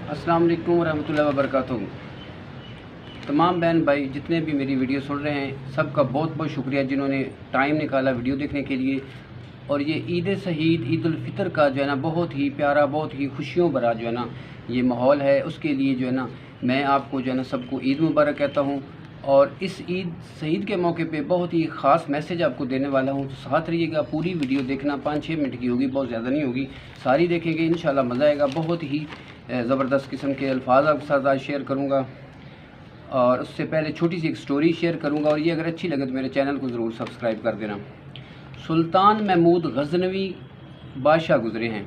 अस्सलाम वालेकुम रहमतुल्लाहि व बरकातुहू। तमाम बहन भाई जितने भी मेरी वीडियो सुन रहे हैं सबका बहुत बहुत शुक्रिया जिन्होंने टाइम निकाला वीडियो देखने के लिए। और ये ईद शहीद ईद उल फितर का जो है ना बहुत ही प्यारा बहुत ही खुशियों भरा जो है ना ये माहौल है, उसके लिए जो है ना मैं आपको जो है ना सबको ईद मुबारक कहता हूँ। और इस ईद शहीद के मौके पे बहुत ही ख़ास मैसेज आपको देने वाला हूँ, तो साथ रहिएगा। पूरी वीडियो देखना, 5-6 मिनट की होगी, बहुत ज़्यादा नहीं होगी, सारी देखेंगे इंशाल्लाह मज़ा आएगा। बहुत ही ज़बरदस्त किस्म के अल्फाज आपके साथ आज शेयर करूँगा और उससे पहले छोटी सी एक स्टोरी शेयर करूँगा। और ये अगर अच्छी लगे तो मेरे चैनल को ज़रूर सब्सक्राइब कर देना। सुल्तान महमूद गज़नवी बादशाह गुज़रे हैं।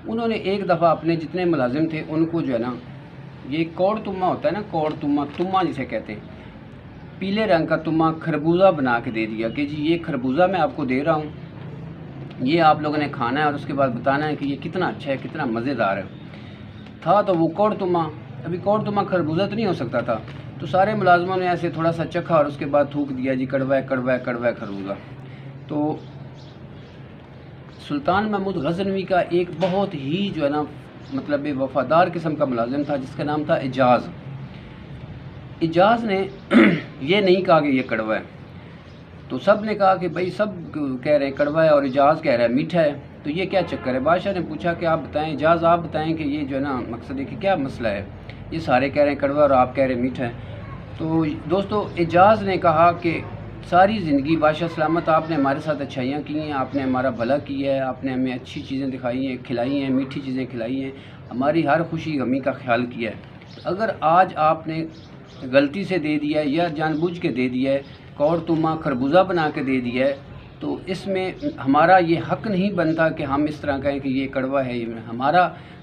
उन्होंने एक दफ़ा अपने जितने मुलाजिम थे उनको जो है ना ये कौड़ तुम्मा होता है ना, कौड़ तुम्मा जिसे कहते हैं, पीले रंग का तुम्मा खरबूजा बना के दे दिया कि जी ये खरबूजा मैं आपको दे रहा हूँ, ये आप लोगों ने खाना है और उसके बाद बताना है कि ये कितना अच्छा है, कितना मज़ेदार है। था तो वो कौड़ तुम्मा, अभी कौड़ तुम्मा खरबूजा तो नहीं हो सकता था, तो सारे मुलाजमों ने ऐसे थोड़ा सा चखा और उसके बाद थूक दिया जी कड़वा है कड़वा है कड़वा है खरबूजा। तो सुल्तान महमूद गज़नवी का एक बहुत ही जो है ना मतलब वफ़ादार किस्म का मुलाजिम था जिसका नाम था एजाज़। एजाज़ ने ये नहीं कहा कि ये कड़वा है, तो सब ने कहा कि भाई सब कह रहे हैं कड़वा है और एजाज़ कह रहा है मीठा है, तो ये क्या चक्कर है। बादशाह ने पूछा कि आप बताएं एजाज़, आप बताएं कि ये जो है ना मकसद है कि क्या मसला है, ये सारे कह रहे हैं कड़वा और आप कह रहे हैं मीठा है। तो दोस्तों एजाज़ ने कहा कि सारी ज़िंदगी बादशाह सलामत आपने हमारे साथ अच्छाइयाँ की हैं, आपने हमारा भला किया है, आपने हमें अच्छी चीज़ें दिखाई हैं, खिलाई हैं, मीठी चीज़ें खिलाई हैं, हमारी हर खुशी गमी का ख्याल किया है। तो अगर आज आपने गलती से दे दिया है या जानबूझ के दे दिया है, कौड़ तुम्मा खरबूजा बना के दे दिया है, तो इसमें हमारा ये हक़ नहीं बनता कि हम इस तरह कहें कि ये कड़वा है। ये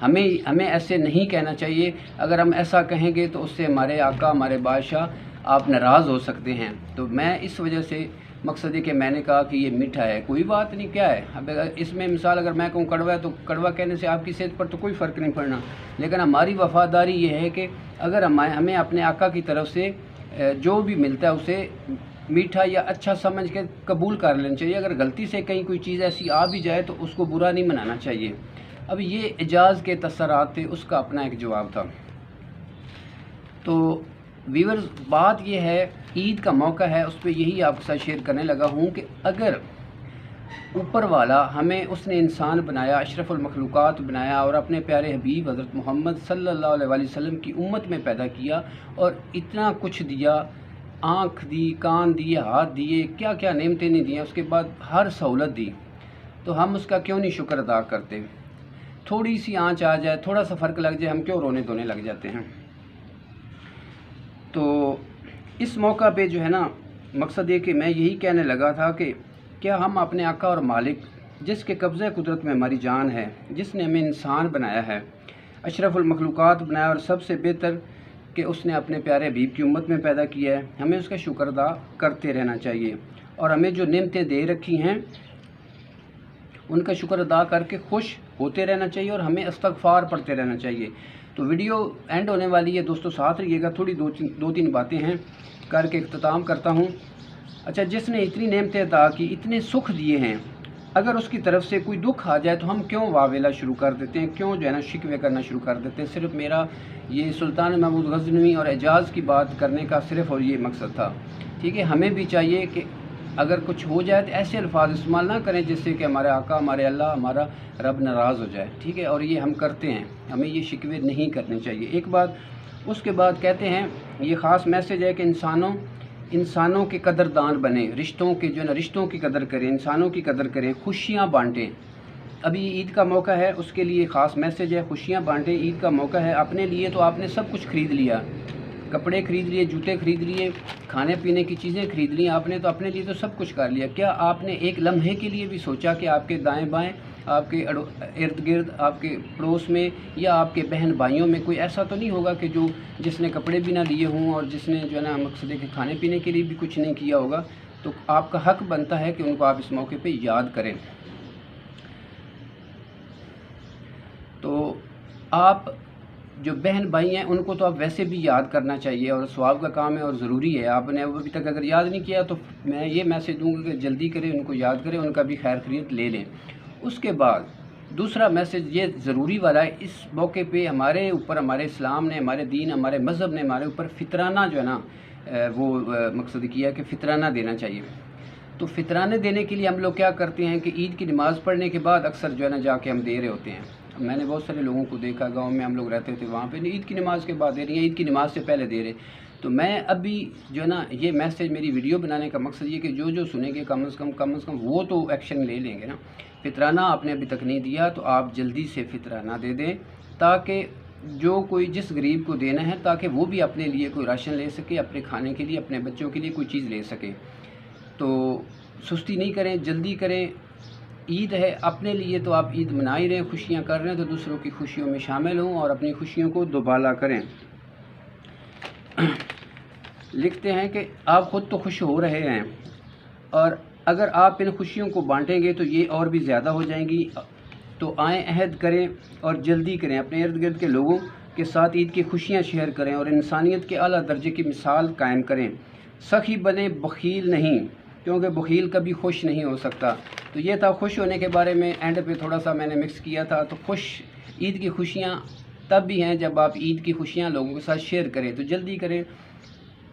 हमें ऐसे नहीं कहना चाहिए। अगर हम ऐसा कहेंगे तो उससे हमारे आका हमारे बादशाह आप नाराज़ हो सकते हैं। तो मैं इस वजह से मकसद है कि मैंने कहा कि ये मीठा है, कोई बात नहीं, क्या है। अब इसमें मिसाल अगर मैं कहूँ कड़वा है तो कड़वा कहने से आपकी सेहत पर तो कोई फ़र्क नहीं पड़ना, लेकिन हमारी वफ़ादारी ये है कि अगर हमें अपने आका की तरफ से जो भी मिलता है उसे मीठा या अच्छा समझ के कबूल कर लेना चाहिए। अगर गलती से कहीं कोई चीज़ ऐसी आ भी जाए तो उसको बुरा नहीं मनाना चाहिए। अब ये एजाज़ के तसर्रात थे, उसका अपना एक जवाब था। तो व्यूअर्स बात ये है, ईद का मौका है, उस पर यही आपके साथ शेयर करने लगा हूँ कि अगर ऊपर वाला हमें उसने इंसान बनाया, अशरफुल मखलूक़ात बनाया और अपने प्यारे हबीब हज़रत मोहम्मद सल्लल्लाहु अलैहि वसल्लम की उम्मत में पैदा किया और इतना कुछ दिया, आँख दी, कान दिए, हाथ दिए, क्या क्या नेमतें नहीं दी, उसके बाद हर सहूलत दी, तो हम उसका क्यों नहीं शुक्र अदा करते। थोड़ी सी आँच आ जाए, थोड़ा सा फ़र्क लग जाए, हम क्यों रोने धोने लग जाते हैं। तो इस मौका पे जो है ना मकसद ये कि मैं यही कहने लगा था कि क्या हम अपने आका और मालिक जिसके कब्ज़े कुदरत में हमारी जान है, जिसने हमें इंसान बनाया है, अशरफुल मखलूक़ात बनाया और सबसे बेहतर कि उसने अपने प्यारे हबीब की उम्मत में पैदा किया है, हमें उसका शुक्र अदा करते रहना चाहिए। और हमें जो नेमतें दे रखी हैं उनका शुक्र अदा करके खुश होते रहना चाहिए और हमें इस्तग़फ़ार पढ़ते रहना चाहिए। तो वीडियो एंड होने वाली है दोस्तों, साथ रहिएगा। थोड़ी दो तीन बातें हैं करके इख्तिताम करता हूँ। अच्छा, जिसने इतनी नेमतें अता की, इतने सुख दिए हैं, अगर उसकी तरफ से कोई दुख आ जाए तो हम क्यों वावेला शुरू कर देते हैं, क्यों जो है ना शिकवे करना शुरू कर देते हैं। सिर्फ मेरा ये सुल्तान महमूद गज़नवी और एजाज़ की बात करने का सिर्फ और ये मकसद था। ठीक है, हमें भी चाहिए कि अगर कुछ हो जाए तो ऐसे अल्फाज इस्तेमाल ना करें जिससे कि हमारे आका हमारे अल्लाह हमारा रब नाराज़ हो जाए। ठीक है, और ये हम करते हैं, हमें ये शिकवे नहीं करने चाहिए। एक बात, उसके बाद कहते हैं ये ख़ास मैसेज है कि इंसानों के कदरदान बने, रिश्तों के जो है ना रिश्तों की कदर करें, इंसानों की कदर करें, खुशियाँ बांटें। अभी ईद का मौका है, उसके लिए ख़ास मैसेज है, खुशियाँ बांटें। ईद का मौका है, अपने लिए तो आपने सब कुछ ख़रीद लिया, कपड़े ख़रीद लिए, जूते ख़रीद लिए, खाने पीने की चीज़ें ख़रीद ली आपने, तो अपने लिए तो सब कुछ कर लिया। क्या आपने एक लम्हे के लिए भी सोचा कि आपके दाएं बाएं, आपके इर्द गिर्द, आपके पड़ोस में या आपके बहन भाइयों में कोई ऐसा तो नहीं होगा कि जिसने कपड़े भी ना लिए हों और जिसने जो है ना मकसद है कि खाने पीने के लिए भी कुछ नहीं किया होगा। तो आपका हक़ बनता है कि उनको आप इस मौके पर याद करें। तो आप जो बहन भाई हैं उनको तो आप वैसे भी याद करना चाहिए और सवाब का काम है और ज़रूरी है। आपने अभी तक अगर याद नहीं किया तो मैं ये मैसेज दूंगा कि जल्दी करें, उनको याद करें, उनका भी खैर खैरियत ले लें। उसके बाद دوسرا میسیج یہ ضروری والا ہے، اس موقع پہ ہمارے اوپر ہمارے اسلام نے، ہمارے دین، ہمارے مذہب نے ہمارے اوپر فطرانہ جو ہے نا وہ مقصد کیا کہ فطرانہ دینا چاہیے۔ تو فطرانے دینے کے لیے ہم لوگ کیا کرتے ہیں کہ عید کی نماز پڑھنے کے بعد اکثر جو ہے نا جا کے ہم دے رہے ہوتے ہیں۔ میں نے بہت سارے لوگوں کو دیکھا، گاؤں میں ہم لوگ رہتے تھے، وہاں پہ عید کی نماز کے بعد دے رہے ہیں، عید کی نماز سے پہلے دے رہے۔ تو میں ابھی جو ہے نا یہ میسیج، میری ویڈیو بنانے کا مقصد یہ کہ جو سنیں گے کم از کم وہ تو ایکشن لے لیں گے نا۔ فطرانہ آپ نے ابھی تک نہیں دیا تو آپ جلدی سے فطرانہ دے دیں، تاکہ جو کوئی جس غریب کو دینا ہے تاکہ وہ بھی اپنے لیے کوئی راشن لے سکے، اپنے کھانے کے لیے، اپنے بچوں کے لیے کوئی چیز لے سکے۔ تو سستی نہیں کریں، جلدی کریں۔ عید ہے، اپنے لیے تو آپ عید منا ہی رہے ہیں، خوشیاں کر رہے ہیں، تو دوسروں کی خوشیوں میں شامل ہوں اور اپنی خوشیوں کو دوبالا کریں۔ لکھتے ہیں کہ آپ خود تو خوش ہو رہے ہیں، اور اگر آپ ان خوشیوں کو بانٹیں گے تو یہ اور بھی زیادہ ہو جائیں گی۔ تو آئیں، عہد کریں اور جلدی کریں، اپنے ارد گرد کے لوگوں کے ساتھ عید کی خوشیاں شیئر کریں اور انسانیت کے اعلیٰ درجے کی مثال قائم کریں۔ سخی بنیں، بخیل نہیں، کیونکہ بخیل کبھی خوش نہیں ہو سکتا۔ تو یہ تھا خوش ہونے کے بارے میں، اینڈ پہ تھوڑا سا میں نے مکس کیا تھا۔ تو عید کی خوشیاں تب بھی ہیں جب آپ عید کی خوشیاں لوگوں کے ساتھ شیئر کریں۔ تو جلدی کریں،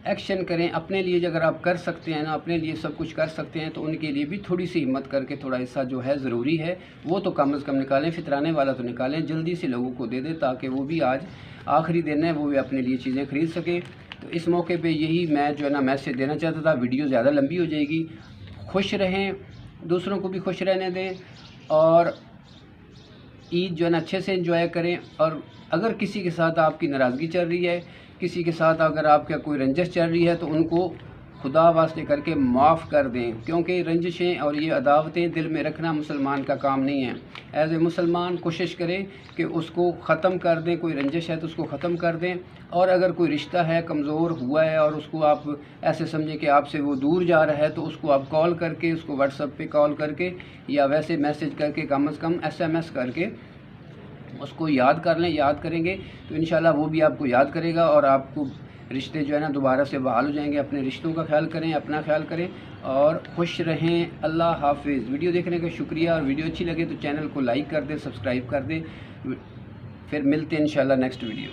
ایکشن کریں اپنے لیے، اگر آپ کر سکتے ہیں نا، اپنے لیے سب کچھ کر سکتے ہیں تو ان کے لیے بھی تھوڑی سی ہمت کر کے تھوڑا حصہ جو ہے ضروری ہے وہ تو کم از کم نکالیں، فطرانے والا تو نکالیں، جلدی سے لوگوں کو دے دیں تاکہ وہ بھی آج آخری دن ہے، وہ بھی اپنے لیے چیزیں خرید سکیں۔ تو اس موقع پہ یہی میں جو ہے نا میسیج دینا چاہتا تھا۔ ویڈیو زیادہ لمبی ہو جائے گی۔ خوش رہیں، دوسروں کو بھی خوش رہنے دیں، اور عید جو ہے نا اچھے سے انجوائے کریں۔ اور اگر کسی کے ساتھ آپ کی ناراضگی چل رہی ہے، کسی کے ساتھ اگر آپ کا کوئی رنجش چل رہی ہے، تو ان کو خدا واسطے کر کے معاف کر دیں، کیونکہ رنجشیں اور یہ عداوتیں دل میں رکھنا مسلمان کا کام نہیں ہے۔ ایز اے مسلمان کوشش کریں کہ اس کو ختم کر دیں، کوئی رنجش ہے تو اس کو ختم کر دیں، اور اگر کوئی رشتہ ہے کمزور ہوا ہے اور اس کو آپ ایسے سمجھیں کہ آپ سے وہ دور جا رہا ہے، تو اس کو آپ کال کر کے، اس کو واٹس ایپ پہ کال کر کے یا ویسے میسیج کر کے، کم از کم SMS کر کے اس کو یاد کر لیں۔ یاد کریں گے تو انشاءاللہ وہ بھی آپ کو یاد کرے گا، اور آپ کو رشتے جو ہے نا دوبارہ سے بحال ہو جائیں گے۔ اپنے رشتوں کا خیال کریں، اپنا خیال کریں، اور خوش رہیں۔ اللہ حافظ۔ ویڈیو دیکھنے کا شکریہ، اور ویڈیو اچھی لگے تو چینل کو لائک کر دیں، سبسکرائب کر دیں۔ پھر ملتے ہیں انشاءاللہ نیکسٹ ویڈیو۔